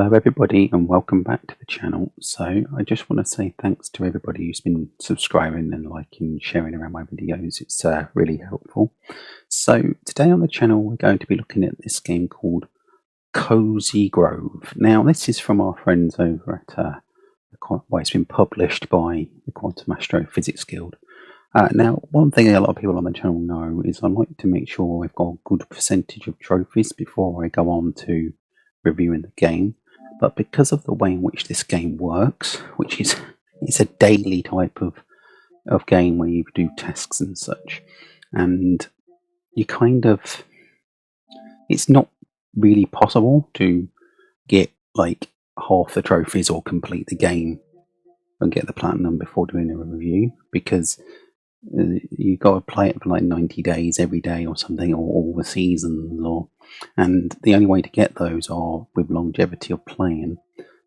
Hello everybody and welcome back to the channel. So I just want to say thanks to everybody who's been subscribing and liking and sharing around my videos. It's really helpful. So today on the channel we're going to be looking at this game called Cozy Grove. Now this is from our friends over at it's been published by the Quantum Astrophysics Guild. Now one thing a lot of people on the channel know is I like to make sure I've got a good percentage of trophies before I go on to reviewing the game. But because of the way in which this game works, which is it's a daily type of game where you do tasks and such, and you it's not really possible to get like half the trophies or complete the game and get the platinum before doing a review, because you got to play it for like 90 days every day or something, or all the seasons, and the only way to get those are with longevity of playing.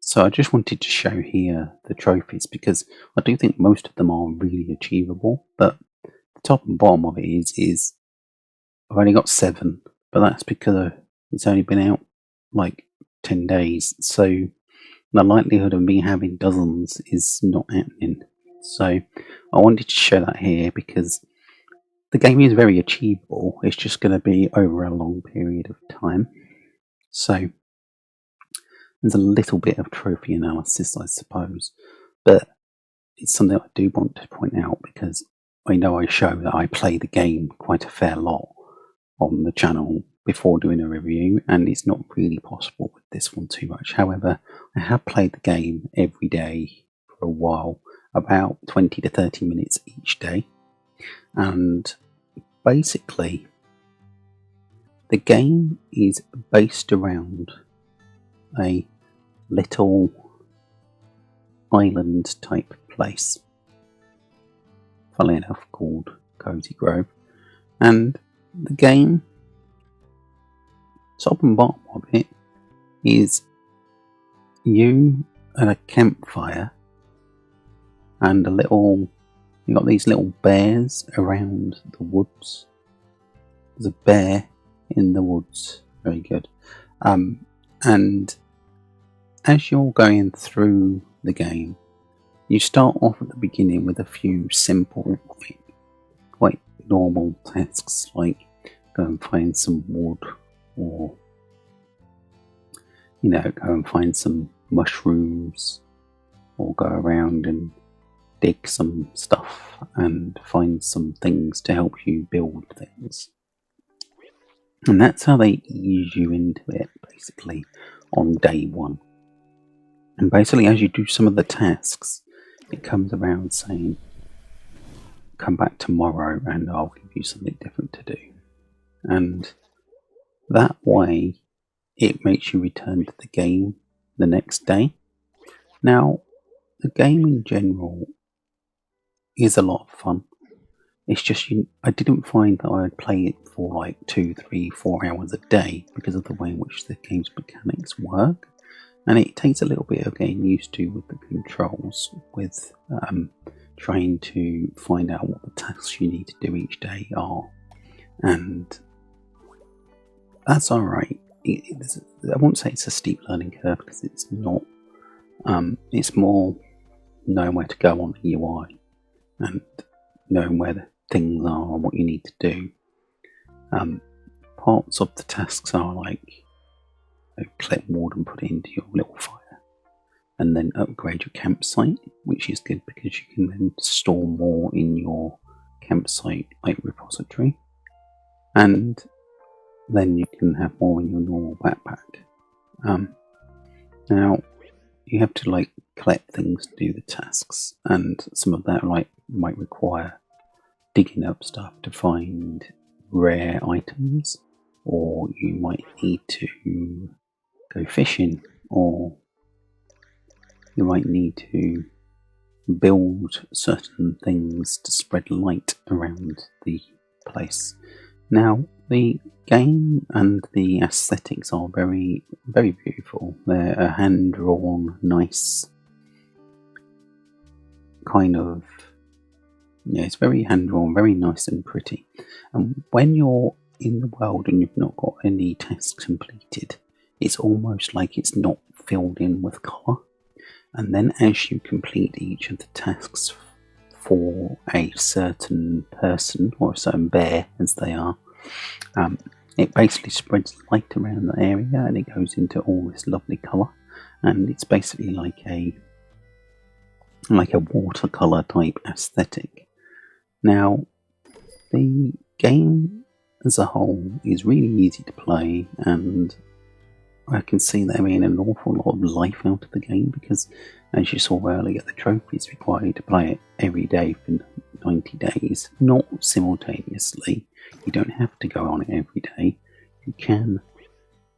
So I just wanted to show here the trophies because I do think most of them are really achievable, but the top and bottom of it is I've only got 7, but that's because it's only been out like 10 days, so the likelihood of me having dozens is not happening. So I wanted to show that here because the game is very achievable. It's just going to be over a long period of time. So there's a little bit of trophy analysis, I suppose, but it's something I do want to point out because I know I show that I play the game quite a fair lot on the channel before doing a review, and it's not really possible with this one too much. However, I have played the game every day for a while, about 20 to 30 minutes each day, and basically the game is based around a little island type place, funnily enough called Cozy Grove, and the game, top and bottom of it, is you and a campfire and you got these little bears around the woods. There's a bear in the woods, very good. And as you're going through the game, you start off at the beginning with a few simple, quite normal tasks, like go and find some wood, or go and find some mushrooms, or go around and dig some stuff and find some things to help you build things. And that's how they ease you into it, basically, on day 1. And basically, as you do some of the tasks, it comes around saying, come back tomorrow and I'll give you something different to do. And that way, it makes you return to the game the next day. Now, the game in general is a lot of fun. It's just I didn't find that I would play it for like 2, 3, 4 hours a day because of the way in which the game's mechanics work, and it takes a little bit of getting used to with the controls, with trying to find out what the tasks you need to do each day are, and that's alright. I won't say it's a steep learning curve because it's not. It's more knowing where to go on the UI and knowing where the things are and what you need to do. Parts of the tasks are like collect wood and put it into your little fire, and then upgrade your campsite, which is good because you can then store more in your campsite like repository, and then you can have more in your normal backpack. Now you have to like collect things to do the tasks, and some of that might require digging up stuff to find rare items, or you might need to go fishing, or you might need to build certain things to spread light around the place. Now the game and the aesthetics are very, very beautiful. They're a hand-drawn, nice kind of, it's very hand-drawn, very nice and pretty. And when you're in the world and you've not got any tasks completed, it's almost like it's not filled in with colour. And then as you complete each of the tasks for a certain person, or a certain bear as they are, it basically spreads light around the area and it goes into all this lovely colour. And it's basically like a watercolour type aesthetic. Now, the game as a whole is really easy to play, and I can see there being an awful lot of life out of the game because, as you saw earlier, the trophies require you to play it every day for 90 days, not simultaneously. You don't have to go on it every day. You can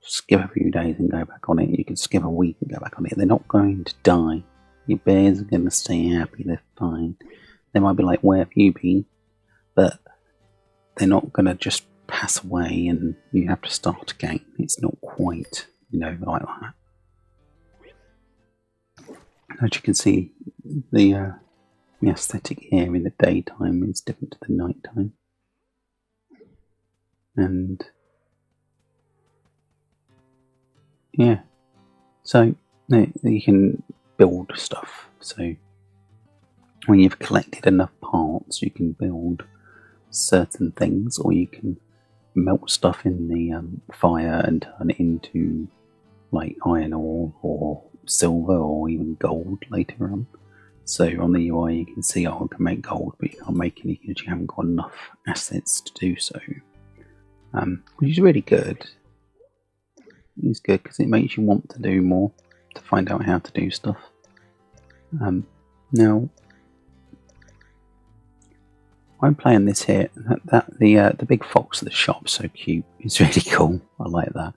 skip a few days and go back on it. You can skip a week and go back on it. They're not going to die. Your bears are going to stay happy. They're fine. They might be like, where have you been? But they're not going to just pass away and you have to start again. It's not quite, like that. As you can see, the aesthetic here in the daytime is different to the nighttime. And yeah, so you can build stuff. So when you've collected enough parts, you can build certain things, or you can melt stuff in the fire and turn it into like iron ore or silver or even gold later on. So on the UI you can see, I can make gold, but you can't make any because you haven't got enough assets to do so, which is really good. It's good because it makes you want to do more, to find out how to do stuff. Now I'm playing this here. The big fox at the shop's so cute. It's really cool. I like that.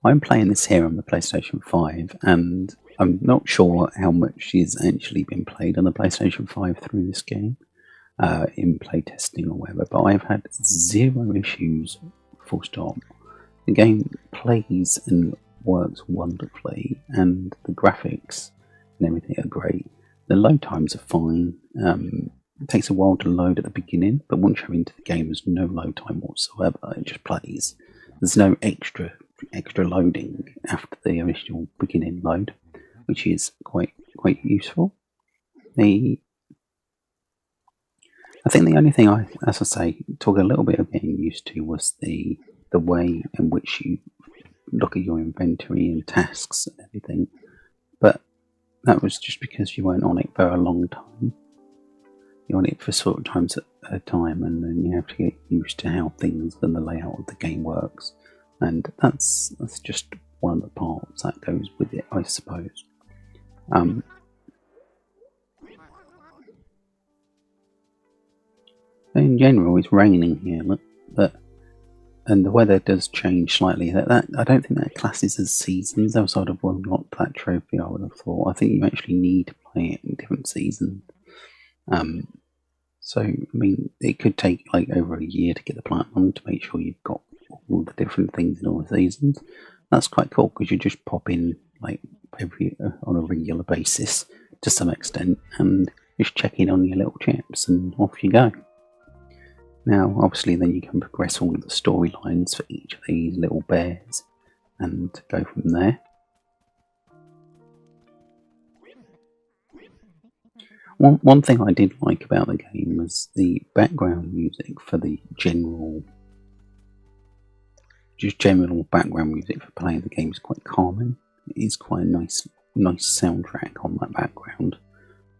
I'm playing this here on the PlayStation 5, and I'm not sure how much is actually been played on the PlayStation 5 through this game, in playtesting or whatever, but I've had 0 issues, full stop. The game plays and works wonderfully, and the graphics and everything are great. The load times are fine. It takes a while to load at the beginning, but once you're into the game, there's no load time whatsoever. It just plays. There's no extra loading after the original beginning load, which is quite useful. I think the only thing I took a little bit of getting used to was the way in which you look at your inventory and tasks and everything. But that was just because you weren't on it for a long time. You're on it for sort of times at a time, and then you have to get used to how things and the layout of the game works. And that's just one of the parts that goes with it, I suppose. In general, it's raining here, look, and the weather does change slightly. That I don't think that classes as seasons outside of one not that trophy. I would have thought. I think you actually need to play it in different seasons. So I mean, it could take like over a year to get the platinum to make sure you've got all the different things in all the seasons. That's quite cool because you just pop in like on a regular basis to some extent and just check in on your little chaps and off you go. Now, obviously, then you can progress all of the storylines for each of these little bears and go from there. One thing I did like about the game was the background music for the general background music for playing the game is quite calming. It is quite a nice soundtrack on that background.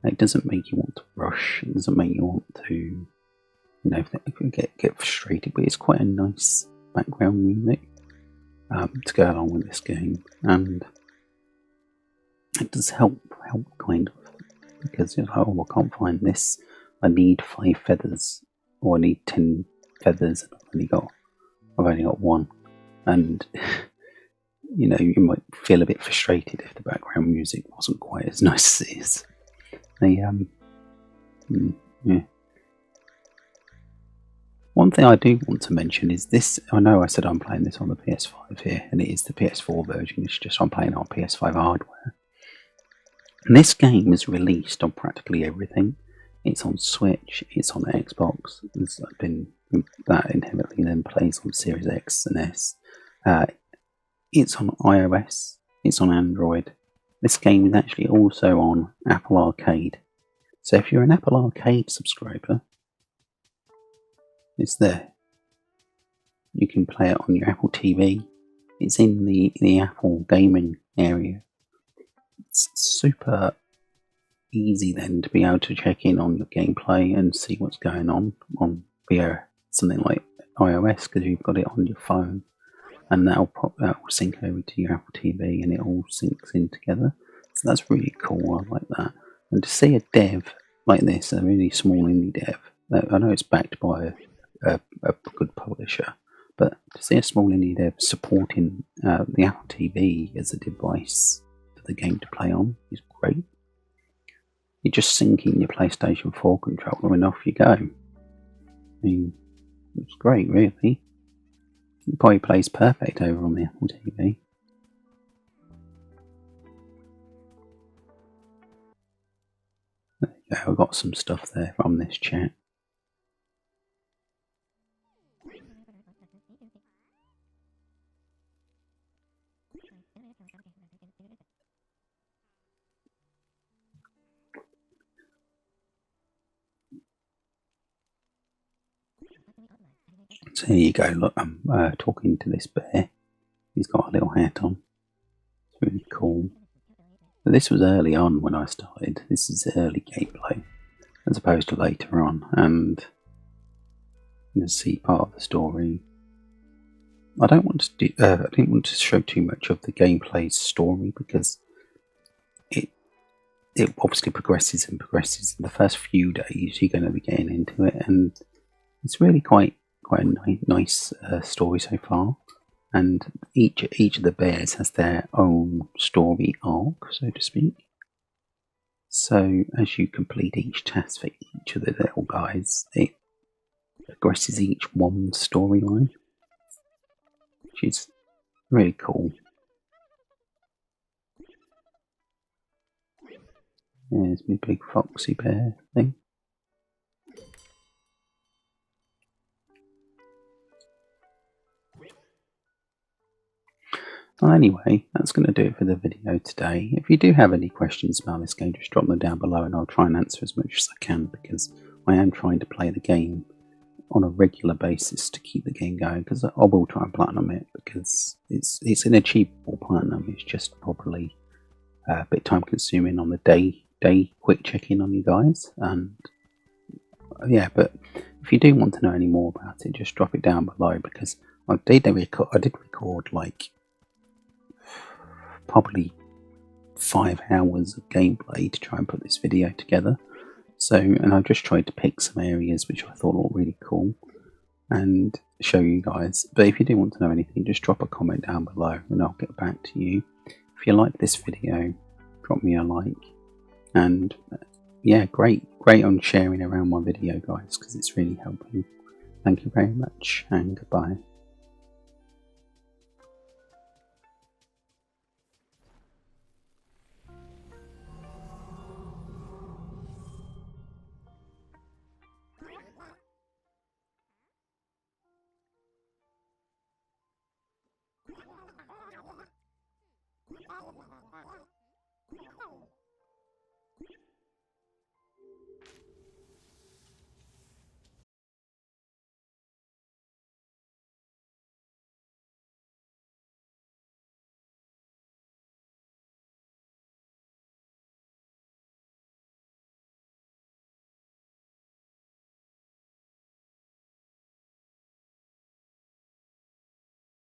It doesn't make you want to rush. It doesn't make you want to get frustrated, but it's quite a nice background music to go along with this game, and it does help kind of, because if I can't find this, I need 5 feathers, or I need 10 feathers, and I've only got 1, and you might feel a bit frustrated if the background music wasn't quite as nice as it is. Yeah. One thing I do want to mention is this. I know I said I'm playing this on the PS5 here, and it is the PS4 version. It's just I'm playing on PS5 hardware. And this game is released on practically everything. It's on Switch, it's on Xbox. That inherently then plays on Series X and S. It's on iOS, it's on Android. This game is actually also on Apple Arcade. So if you're an Apple Arcade subscriber, it's there. You can play it on your Apple TV. It's in the Apple gaming area. It's super easy then to be able to check in on your gameplay and see what's going on via something like iOS, because you've got it on your phone, and that will sync over to your Apple TV and it all syncs in together. So that's really cool. I like that. And to see a dev like this, a really small indie dev, I know it's backed by a good publisher, but to see a small indie dev supporting the Apple TV as a device for the game to play on is great. You just sync in your PlayStation 4 controller and off you go. I mean, it's great, really. It probably plays perfect over on the Apple TV. There you go, I've got some stuff there from this chat. So here you go, look, I'm talking to this bear. He's got a little hat on. It's really cool. But this was early on when I started. This is early gameplay, as opposed to later on. And you can see part of the story. I don't want to do. I didn't want to show too much of the gameplay story because it obviously progresses and progresses. In the first few days, you're going to be getting into it, and it's really quite a nice story so far. And each of the bears has their own story arc, so to speak. So as you complete each task for each of the little guys, it progresses each one storyline, which is really cool. There's my big foxy bear thing. Well, anyway, that's going to do it for the video today. If you do have any questions about this game, just drop them down below and I'll try and answer as much as I can, because I am trying to play the game on a regular basis to keep the game going, because I will try and platinum it, because it's an achievable platinum. It's just probably a bit time consuming on the day quick check-in on you guys. And yeah, but if you do want to know any more about it, just drop it down below, because I did record like probably 5 hours of gameplay to try and put this video together. So, and I just tried to pick some areas which I thought looked really cool and show you guys. But if you do want to know anything, just drop a comment down below and I'll get back to you. If you like this video, drop me a like. And yeah, great on sharing around my video, guys, because it's really helping. Thank you very much, and goodbye.